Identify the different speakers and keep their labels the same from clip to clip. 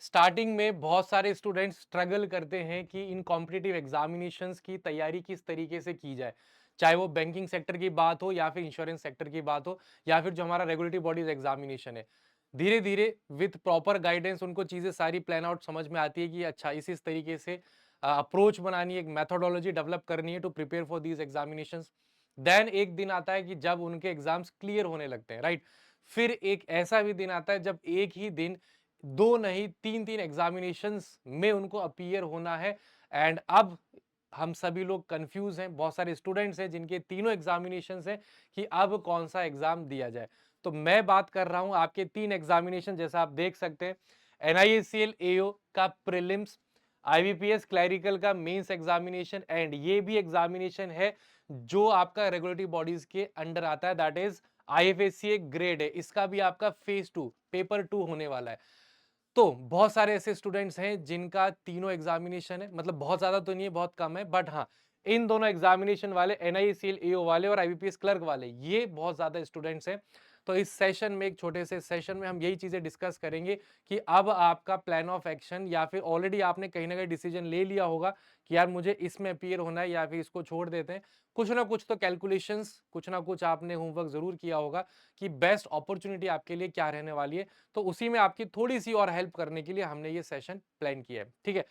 Speaker 1: Starting में बहुत सारे स्टूडेंट्स स्ट्रगल करते हैं कि इन कॉम्पिटिटिव एग्जामिनेशंस की तैयारी किस तरीके से की जाए, चाहे वो बैंकिंग सेक्टर की बात हो या फिर इंश्योरेंस सेक्टर की बात हो या फिर जो हमारा रेगुलेटरी बॉडीज एग्जामिनेशन है। धीरे धीरे विथ प्रॉपर गाइडेंस उनको चीजें सारी प्लान आउट समझ में आती है कि अच्छा इस तरीके से अप्रोच बनानी है, एक मेथोडोलॉजी डेवलप करनी है to prepare for these examinations. Then एक दिन आता है कि जब उनके एग्जाम्स क्लियर होने लगते हैं, राइट। फिर एक ऐसा भी दिन आता है जब एक ही दिन दो नहीं तीन तीन एग्जामिनेशंस में उनको अपीयर होना है। एंड अब हम सभी लोग कंफ्यूज हैं, बहुत सारे स्टूडेंट्स हैं जिनके तीनों एग्जामिनेशंस हैं कि अब कौन सा एग्जाम दिया जाए। तो मैं बात कर रहा हूं आपके तीन एग्जामिनेशन, जैसा आप देख सकते हैं। एनआईएसीएल एओ का प्रीलिम्स, आईबीपीएस क्लैरिकल का मेंस एग्जामिनेशन, एंड ये भी एग्जामिनेशन है जो आपका रेगुलेटरी बॉडीज के अंडर आता है, दैट इज आईएफएससीए ग्रेड है। इसका भी आपका फेज टू पेपर टू होने वाला है। तो बहुत सारे ऐसे स्टूडेंट्स हैं जिनका तीनों एग्जामिनेशन है, मतलब बहुत ज्यादा तो नहीं है, बहुत कम है, बट हाँ इन दोनों एग्जामिनेशन वाले, एनआईसीएल एओ वाले और आईबीपीएस क्लर्क वाले, ये बहुत ज्यादा स्टूडेंट्स हैं। तो इस सेशन में, एक छोटे से सेशन में हम यही चीजें डिस्कस करेंगे कि अब आपका प्लान ऑफ एक्शन, या फिर ऑलरेडी आपने कहीं ना कहीं डिसीजन ले लिया होगा कि यार मुझे इसमें अपीयर होना है या फिर इसको छोड़ देते हैं। कुछ ना कुछ तो कैलकुलेशंस, कुछ ना कुछ आपने होमवर्क जरूर किया होगा कि बेस्ट अपॉर्चुनिटी आपके लिए क्या रहने वाली है। तो उसी में आपकी थोड़ी सी और हेल्प करने के लिए हमने ये सेशन प्लान किया है, ठीक है।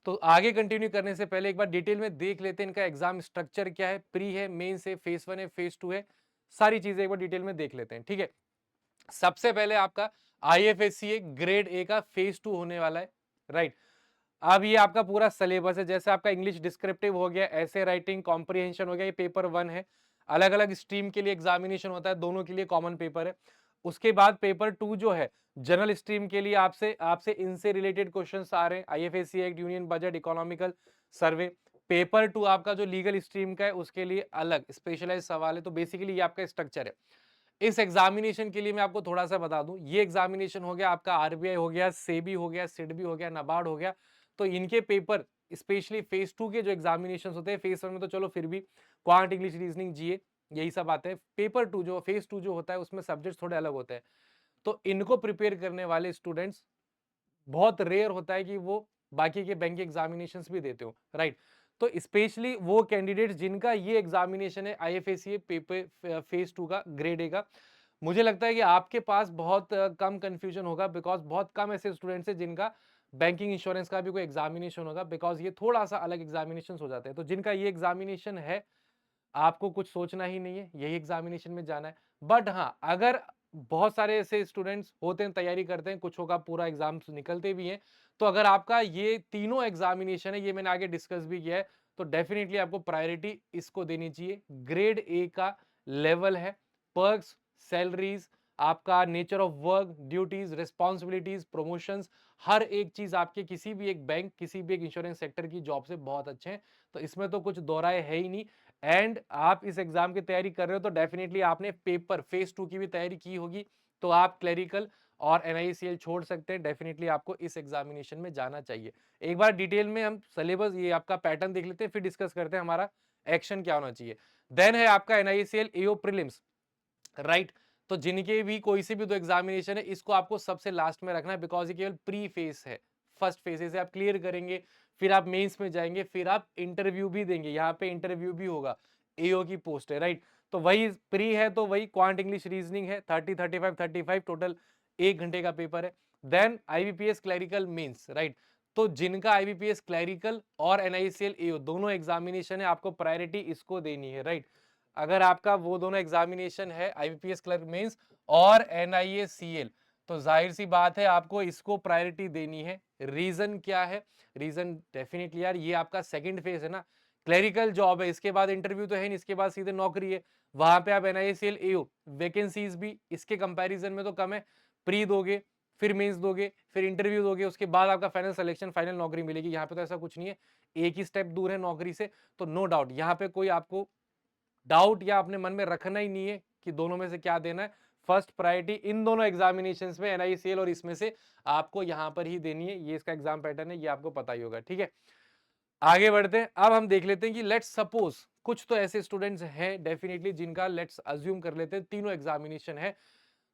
Speaker 1: तो आगे कंटिन्यू करने से पहले एक बार डिटेल में देख लेते हैं इनका एग्जाम स्ट्रक्चर क्या है, प्री है, मेंस है, फेज वन है, फेज टू है। सारी चीजें एक बार डिटेल में देख लेते हैं, ठीक है। सबसे पहले आपका आईएफएससीए ग्रेड ए का फेज टू होने वाला है, राइट। अब ये आपका पूरा सिलेबस है, जैसे आपका इंग्लिश डिस्क्रिप्टिव हो गया, ऐसे राइटिंग, कॉम्प्रिहेंशन हो गया, ये पेपर वन है। अलग अलग स्ट्रीम के लिए एग्जामिनेशन होता है, दोनों के लिए कॉमन पेपर है। उसके बाद पेपर टू जो है जनरल स्ट्रीम के लिए, आपसे आपसे इनसे रिलेटेड क्वेश्चंस आ रहे हैं, IFSC act, union budget, economical survey. Paper two आपका जो लीगल स्ट्रीम का है उसके लिए अलग स्पेशलाइज सवाल है। तो बेसिकली ये आपका स्ट्रक्चर है। इस एग्जामिनेशन के लिए मैं आपको थोड़ा सा बता दूं, ये एग्जामिनेशन हो गया आपका आरबीआई हो गया, सेबी हो गया, सिडबी हो गया, नाबार्ड हो गया। तो इनके पेपर स्पेशली फेज टू के जो एग्जामिनेशन होते हैं, फेज वन में तो चलो फिर भी क्वांट, इंग्लिश, रीजनिंग, जीए, यही सब आते हैं। पेपर टू जो फेज टू जो होता है उसमें सब्जेक्ट थोड़े अलग होते हैं। तो इनको प्रिपेयर करने वाले स्टूडेंट्स, बहुत रेयर होता है कि वो बाकी के बैंक एग्जामिनेशंस भी देते हो, राइट। तो स्पेशली वो कैंडिडेट्स जिनका ये एग्जामिनेशन है आईएफएससीए पेपर फेज टू का ग्रेड ए का, मुझे लगता है कि आपके पास बहुत कम कंफ्यूजन होगा, बिकॉज बहुत कम ऐसे स्टूडेंट्स हैं जिनका बैंकिंग इंश्योरेंस का भी कोई एग्जामिनेशन होगा, बिकॉज ये थोड़ा सा अलग एग्जामिनेशन हो जाते हैं। तो जिनका ये एग्जामिनेशन है, आपको कुछ सोचना ही नहीं है, यही एग्जामिनेशन में जाना है। बट हाँ, अगर बहुत सारे ऐसे स्टूडेंट्स होते हैं, तैयारी करते हैं, कुछ का पूरा एग्जाम निकलते भी हैं, तो अगर आपका ये तीनों एग्जामिनेशन है, ये मैंने आगे डिस्कस भी किया है, तो डेफिनेटली आपको प्रायोरिटी इसको देनी चाहिए। ग्रेड ए का लेवल है, पर्क्स, सैलरीज, आपका nature of work, duties, responsibilities, promotions, हर एक चीज आपके किसी भी एक बैंक, किसी भी एक इंश्योरेंस सेक्टर की जॉब से बहुत अच्छे हैं। तो इसमें तो कुछ दोहराए है ही नहीं। एंड आप इस एग्जाम की तैयारी कर रहे हो तो डेफिनेटली आपने पेपर फेज टू की भी तैयारी की होगी। तो आप क्लरिकल और एनआईसीएल छोड़ सकते हैं, डेफिनेटली आपको इस एग्जामिनेशन में जाना चाहिए। एक बार डिटेल में हम सिलेबस, ये आपका पैटर्न देख लेते हैं, फिर डिस्कस करते हैं हमारा एक्शन क्या होना चाहिए। देन है आपका एनआईसीएल एओ प्रीलिम्स, राइट। तो जिनके भी कोई से भी दो एग्जामिनेशन है, इसको आपको सबसे लास्ट में रखना है, बिकॉज ये केवल प्री फेज है। फर्स्ट फेज से आप क्लियर करेंगे, फिर आप मेंस में जाएंगे, फिर आप इंटरव्यू भी देंगे, यहाँ पे इंटरव्यू भी होगा, एओ की पोस्ट है, राइट। तो वही प्री है, तो वही क्वांट, इंग्लिश, रीजनिंग है, 30, 35, 35 टोटल 1 घंटे का पेपर है। Then IBPS clerical mains, right. तो जिनका आईबीपीएस क्लैरिकल और एनआईसीएल एओ दोनों एग्जामिनेशन है, आपको प्रायोरिटी इसको देनी है, राइट। अगर आपका वो दोनों एग्जामिनेशन है, आईबीपीएस क्लर्क मेंस और एनआईए सीएल, तो जाहिर सी बात है आपको इसको प्रायोरिटी देनी है। रीजन क्या है? रीजन डेफिनेटली यार, ये आपका सेकंड फेज है ना, क्लरिकल जॉब है, इसके बाद इंटरव्यू तो है नहीं, इसके बाद सीधे नौकरी है। वहां पे आप एनआईएसीएल एओ, वैकेंसीज भी इसके कंपैरिजन में तो कम है। प्री दोगे, फिर मेंस दोगे, फिर इंटरव्यू दोगे, उसके बाद आपका फाइनल सिलेक्शन, फाइनल नौकरी मिलेगी। यहाँ पे तो ऐसा कुछ नहीं है, एक ही स्टेप दूर है नौकरी से। तो नो डाउट यहाँ पे कोई आपको डाउट या अपने मन में रखना ही नहीं है कि दोनों में से क्या देना है। फर्स्ट प्रायोरिटी इन दोनों एग्जामिनेशंस में, एनआईसीएल और इसमें से आपको यहां पर ही देनी है। ये इसका एग्जाम पैटर्न है, ये आपको पता ही होगा, ठीक है। आगे बढ़ते हैं, अब हम देख लेते हैं कि लेट्स सपोज कुछ तो ऐसे स्टूडेंट्स हैं डेफिनेटली जिनका, लेट्स अज्यूम कर लेते हैं, तीनों एग्जामिनेशन है।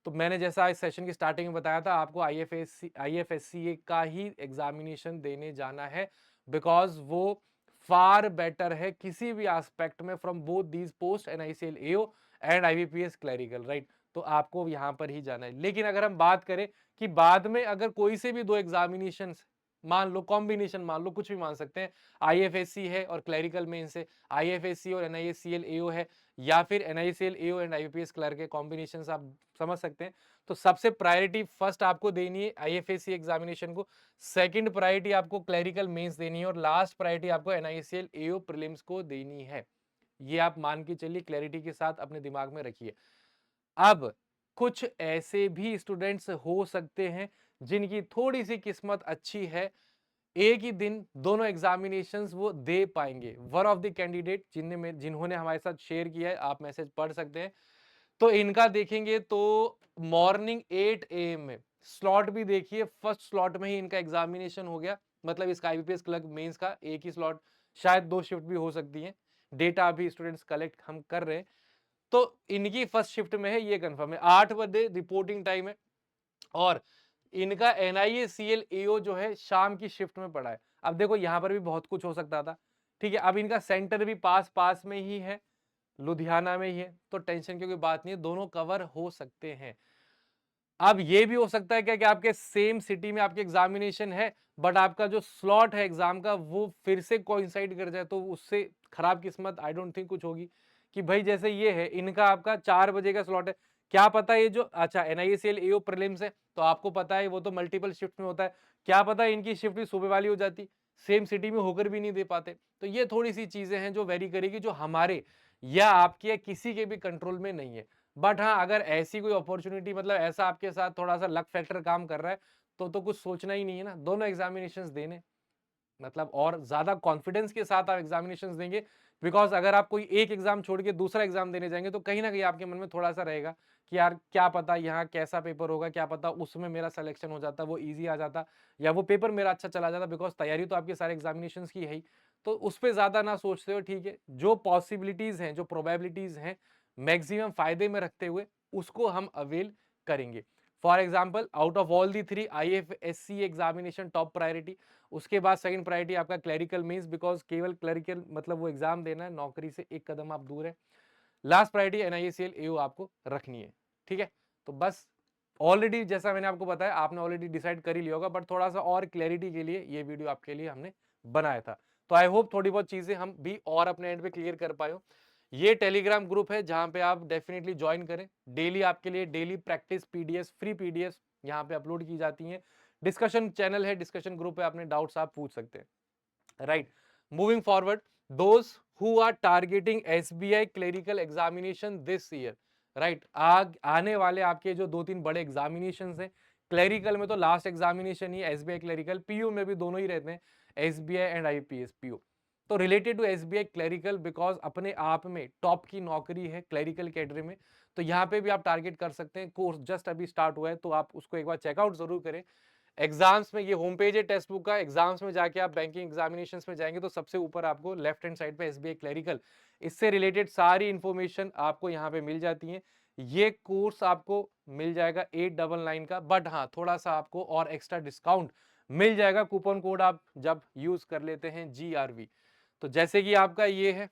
Speaker 1: तो मैंने जैसा इस सेशन की स्टार्टिंग में बताया था, आपको आईएफएससी का ही एग्जामिनेशन देने जाना है, बिकॉज वो फार बेटर है किसी भी एस्पेक्ट में from both these post, NICL AO and IBPS clerical, right. तो आपको यहां पर ही जाना है। लेकिन अगर हम बात करें कि बाद में अगर कोई से भी दो एग्जामिनेशन मान लो, कॉम्बिनेशन मान लो, कुछ भी मान सकते हैं, आईएफएससी है और क्लरिकल मेंस है, आईएफएससी और एनआईसीएल एओ है, या फिर NICL AO and IBPS clerk के कॉम्बिनेशन आप समझ सकते हैं। तो सबसे प्रायोरिटी फर्स्ट आपको देनी है आईएफएससी एग्जामिनेशन को, सेकंड प्रायोरिटी आपको क्लरिकल मेंस देनी है, और लास्ट प्रायोरिटी आपको एनआईसीएल एओ प्रीलिम्स को देनी है। ये आप मान के चलिए, क्लैरिटी के साथ अपने दिमाग में रखिए। अब कुछ ऐसे भी स्टूडेंट्स हो सकते हैं जिनकी थोड़ी सी किस्मत अच्छी है, एक ही दिन दोनों एग्जामिनेशंस वो दे पाएंगे। वन ऑफ द कैंडिडेट जिन्होंने हमारे साथ शेयर किया है, आप मैसेज पढ़ सकते हैं। तो इनका देखेंगे तो मॉर्निंग 8 AM में स्लॉट भी देखिए, फर्स्ट स्लॉट में ही इनका एग्जामिनेशन हो गया। मतलब इसका आईबीपीएस क्लर्क मेंस का एक ही स्लॉट, शायद दो शिफ्ट भी हो सकती है, डेटा अभी स्टूडेंट्स कलेक्ट हम कर रहे हैं। तो इनकी फर्स्ट शिफ्ट में है, ये कंफर्म है। 8 बजे रिपोर्टिंग टाइम है, और इनका एनआईएसीएल एओ जो है शाम की शिफ्ट में पड़ा है। अब देखो यहां पर भी बहुत कुछ हो सकता था, ठीक है। अब इनका सेंटर भी पास पास में ही है, लुधियाना में ही है, तो टेंशन की कोई बात नहीं है, दोनों कवर हो सकते हैं। अब ये भी हो सकता है क्या कि आपके सेम सिटी में आपके एग्जामिनेशन है, बट आपका जो स्लॉट है एग्जाम का वो फिर से कोइंसाइड कर जाए, तो उससे खराब किस्मत आई डोंट थिंक कुछ होगी। कि भाई जैसे ये है, इनका आपका 4 बजे का स्लॉट है, क्या पता ये जो अच्छा एनआईएसीएल एओ प्रीलिम्स है, तो आपको पता है वो तो मल्टीपल शिफ्ट में होता है, क्या पता इनकी शिफ्ट भी सुबह वाली हो जाती, सेम सिटी में होकर भी नहीं दे पाते। तो ये थोड़ी सी चीजें हैं जो वेरी करेगी, जो हमारे या आपके या किसी के भी कंट्रोल में नहीं है। बट हाँ, अगर ऐसी कोई अपॉर्चुनिटी, मतलब ऐसा आपके साथ थोड़ा सा लक फैक्टर काम कर रहा है, तो कुछ सोचना ही नहीं है ना, दोनों एग्जामिनेशंस देने, मतलब और ज्यादा कॉन्फिडेंस के साथ आप एग्जामिनेशंस देंगे। बिकॉज अगर आप कोई एक एग्जाम छोड़ के दूसरा एग्जाम देने जाएंगे, तो कहीं ना कहीं आपके मन में थोड़ा सा रहेगा कि यार क्या पता यहाँ कैसा पेपर होगा, क्या पता उसमें मेरा सिलेक्शन हो जाता, वो इजी आ जाता, या वो पेपर मेरा अच्छा चला जाता। बिकॉज तैयारी तो आपके सारे एग्जामिनेशंस की है ही, तो उस पर ज्यादा ना सोचते हो, ठीक है। जो पॉसिबिलिटीज हैं, जो प्रोबेबिलिटीज हैं, मैक्सिमम फायदे में रखते हुए उसको हम अवेल करेंगे। For example, out of all the 3 IFSC examination top priority, उसके बाद सेकंड प्रायोरिटी आपका क्लरिकल मींस, बिकॉज केवल क्लरिकल मतलब वो एग्जाम देना है, नौकरी से एक कदम आप दूर है। लास्ट प्रायोरिटी एनआईएसीएल एओ आपको रखनी है, ठीक है। तो बस ऑलरेडी जैसा मैंने आपको बताया, आपने ऑलरेडी डिसाइड कर ही लिया होगा, बट थोड़ा सा और क्लैरिटी के लिए ये वीडियो आपके लिए हमने बनाया था। तो आई होप थोड़ी बहुत चीजें हम भी और अपने एंड पे क्लियर कर पाए हो। ये टेलीग्राम ग्रुप है जहां पे आप डेफिनेटली ज्वाइन करें। डेली आपके लिए daily practice PDF, free PDF यहाँ पे अपलोड की जाती हैं। डिस्कशन चैनल है, डिस्कशन ग्रुप पे अपने डाउट्स आप पूछ सकते हैं, right. Moving forward, those who are targeting SBI clerical examination this year, right. आने वाले आपके जो 2-3 बड़े एग्जामिनेशन हैं, क्लरिकल में तो लास्ट एग्जामिनेशन ही एसबीआई क्लरिकल, पीयू में भी दोनों ही रहते हैं, एसबीआई एंड आईपीएस पीयू। तो related to SBI clerical, because अपने आप में टॉप की नौकरी है क्लरिकल कैडरे में, तो यहाँ पे भी आप टारगेट कर सकते हैं। कोर्स जस्ट अभी स्टार्ट हुआ है, तो आप उसको एक बार चेकआउट जरूर करें। एग्जाम्स में ये होम पेज है टेक्स्ट बुक का, एग्जाम्स में जाके आप बैंकिंग एग्जामिनेशंस में जाएंगे तो सबसे ऊपर आपको लेफ्ट हैंड साइड पे एसबीआई क्लरिकल, इससे रिलेटेड सारी इंफॉर्मेशन आपको यहाँ पे मिल जाती है। ये कोर्स आपको मिल जाएगा 899 का, बट हाँ थोड़ा सा आपको और एक्स्ट्रा डिस्काउंट मिल जाएगा, कूपन कोड आप जब यूज कर लेते हैं GRV। तो जैसे कि आपका ये है,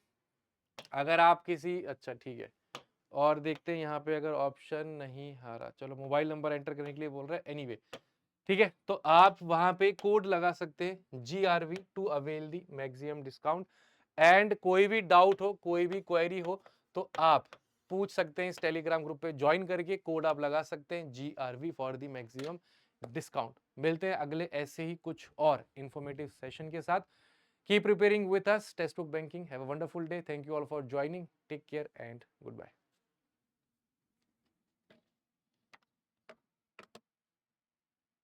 Speaker 1: अगर आप किसी अच्छा ठीक है, और देखते हैं यहाँ पे अगर ऑप्शन नहीं आ रहा, चलो मोबाइल नंबर एंटर करने के लिए बोल रहा है, एनीवे ठीक है। तो आप वहां पे कोड लगा सकते हैं GRV to avail the maximum discount. And कोई भी डाउट हो, कोई भी क्वेरी हो, तो आप पूछ सकते हैं इस टेलीग्राम ग्रुप पे ज्वाइन करके, कोड आप लगा सकते हैं GRV for the maximum discount. मिलते हैं अगले ऐसे ही कुछ और इंफॉर्मेटिव सेशन के साथ। Keep preparing with us, textbook banking. Have a wonderful day. Thank you all for joining. Take care and good bye.